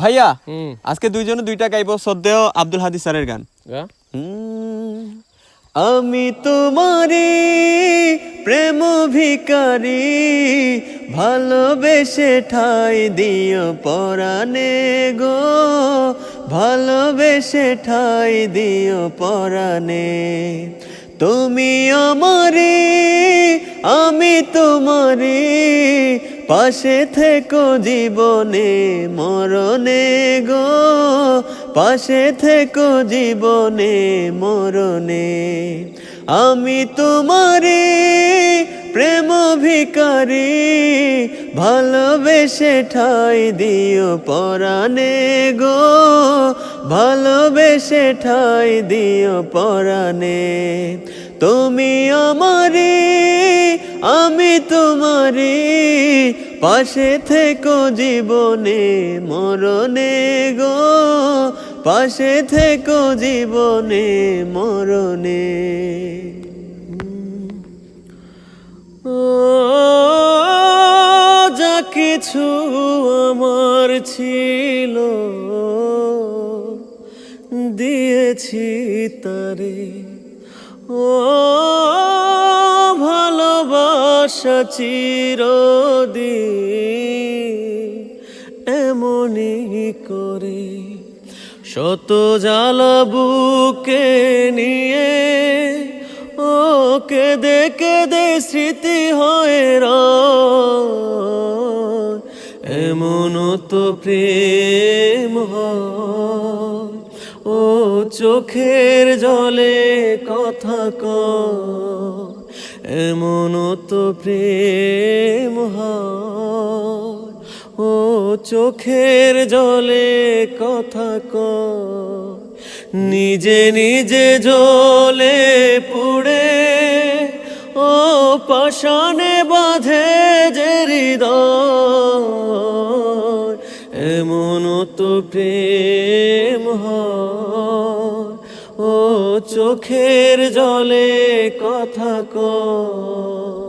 ভাইয়া আজকে দুইজনে দুইটা গাইবো শ্রদ্ধেয় আব্দুল হাদী স্যারের গান। আমি তোমারে প্রেম ভিখারি, ভালোবেসে ঠাই দিও পরাণে গো, ভালোবেসে ঠাই দিও পরাণে। তুমি আমারে আমি তোমারে, পাশে থেকো জীবনে মরণে গো, পাশে থেকো জীবনে মরণে। আমি তোমারে প্রেম ভিখারি, ভালোবেসে ঠাই দিও পরাণে গো, ভালোবেসে ঠাই দিও পরাণে। তুমি আমারে আমি তোমারে, পাশে থেকো জীবনে মরণে গো, পাশে থেকো জীবনে মরণে। যা কিছু আমার ছিল দিয়েছি তারে, ও ভালোবাসা চিরদিন এমনই করে। শত জ্বালা বুকে নিয়ে ও কেঁদে কেঁদে স্মৃতি হয়ে রয়, এমন তো প্রেম হয় ও চোখের জলে কথা কয়, এমন তো প্রেম হয় ও চোখের জলে কথা কয়। নিজে নিজে জ্বলে পুড়ে ও পাষাণে বাঁধে যে হৃদয়, এমন তো প্রেম হয় ও চোখের জলে কথা কয়।